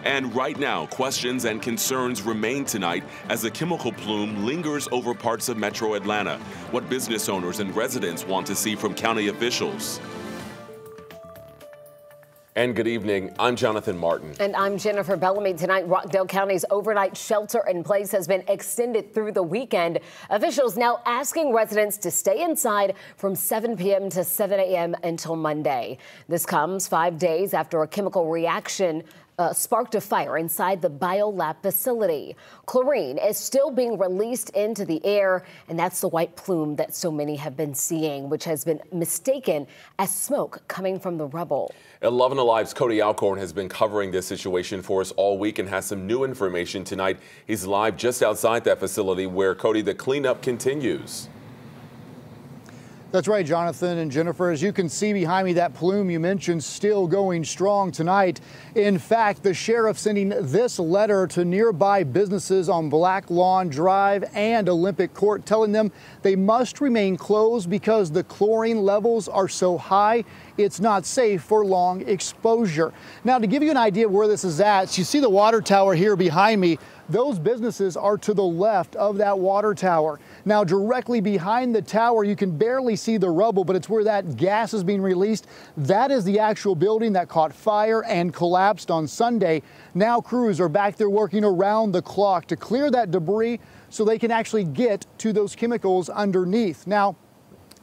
And right now, questions and concerns remain tonight as the chemical plume lingers over parts of metro Atlanta. What business owners and residents want to see from county officials. And good evening. I'm Jonathan Martin. And I'm Jennifer Bellamy. Tonight, Rockdale County's overnight shelter in place has been extended through the weekend. Officials now asking residents to stay inside from 7 p.m. to 7 a.m. until Monday. This comes 5 days after a chemical reaction sparked a fire inside the biolab facility. Chlorine is still being released into the air, and that's the white plume that so many have been seeing, which has been mistaken as smoke coming from the rubble. 11 Alive's Cody Alcorn has been covering this situation for us all week and has some new information tonight. He's live just outside that facility where, Cody, the cleanup continues. That's right, Jonathan and Jennifer. As you can see behind me, that plume you mentioned still going strong tonight. In fact, the sheriff sending this letter to nearby businesses on Black Lawn Drive and Olympic Court, telling them they must remain closed because the chlorine levels are so high, it's not safe for long exposure. Now, to give you an idea of where this is at, you see the water tower here behind me. Those businesses are to the left of that water tower. Now, directly behind the tower, you can barely see the rubble, but it's where that gas is being released. That is the actual building that caught fire and collapsed on Sunday. Now crews are back there working around the clock to clear that debris so they can actually get to those chemicals underneath. Now,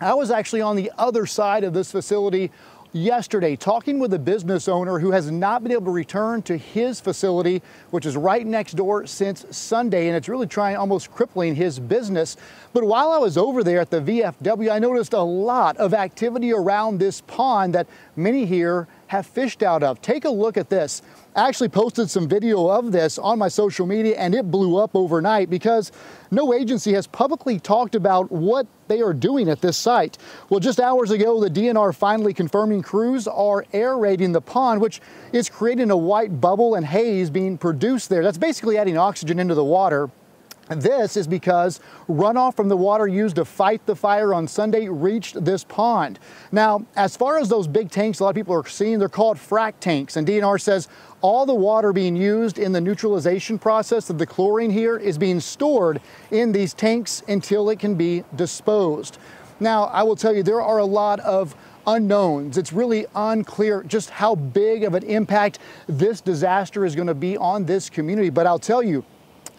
I was actually on the other side of this facility yesterday talking with a business owner who has not been able to return to his facility, which is right next door, since Sunday, and it's really almost crippling his business. But while I was over there at the VFW, I noticed a lot of activity around this pond that many here have fished out of. Take a look at this. I actually posted some video of this on my social media, and it blew up overnight because no agency has publicly talked about what they are doing at this site. Well, just hours ago, the DNR finally confirming crews are aerating the pond, which is creating a white bubble and haze being produced there. That's basically adding oxygen into the water. This is because runoff from the water used to fight the fire on Sunday reached this pond. Now, as far as those big tanks a lot of people are seeing, they're called frac tanks, and DNR says all the water being used in the neutralization process of the chlorine here is being stored in these tanks until it can be disposed. Now, I will tell you, there are a lot of unknowns. It's really unclear just how big of an impact this disaster is going to be on this community, but I'll tell you,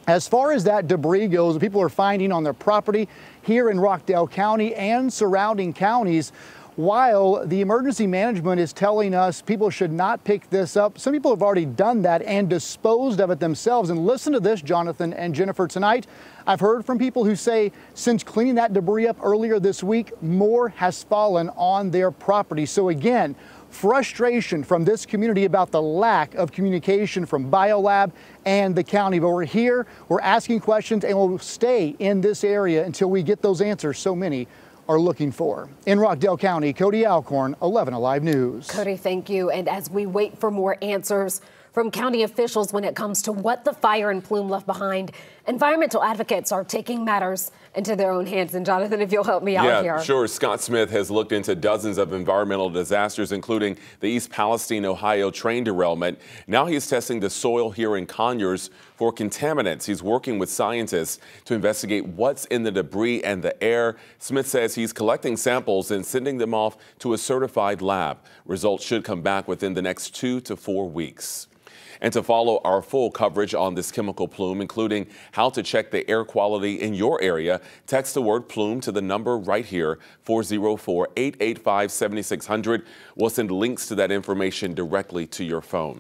as far as that debris goes, people are finding on their property here in Rockdale County and surrounding counties, while the emergency management is telling us people should not pick this up. Some people have already done that and disposed of it themselves. And listen to this, Jonathan and Jennifer, tonight. I've heard from people who say since cleaning that debris up earlier this week, more has fallen on their property. So again, frustration from this community about the lack of communication from Biolab and the county. But we're here, we're asking questions, and we'll stay in this area until we get those answers so many are looking for. In Rockdale County, Cody Alcorn, 11 Alive News. Cody, thank you. And as we wait for more answers from county officials when it comes to what the fire and plume left behind, environmental advocates are taking matters into their own hands. And Jonathan, if you'll help me out here. Sure. Scott Smith has looked into dozens of environmental disasters, including the East Palestine, Ohio train derailment. Now he's testing the soil here in Conyers for contaminants. He's working with scientists to investigate what's in the debris and the air. Smith says he's collecting samples and sending them off to a certified lab. Results should come back within the next 2 to 4 weeks. And to follow our full coverage on this chemical plume, including how to check the air quality in your area, text the word plume to the number right here, 404-885-7600. We'll send links to that information directly to your phone.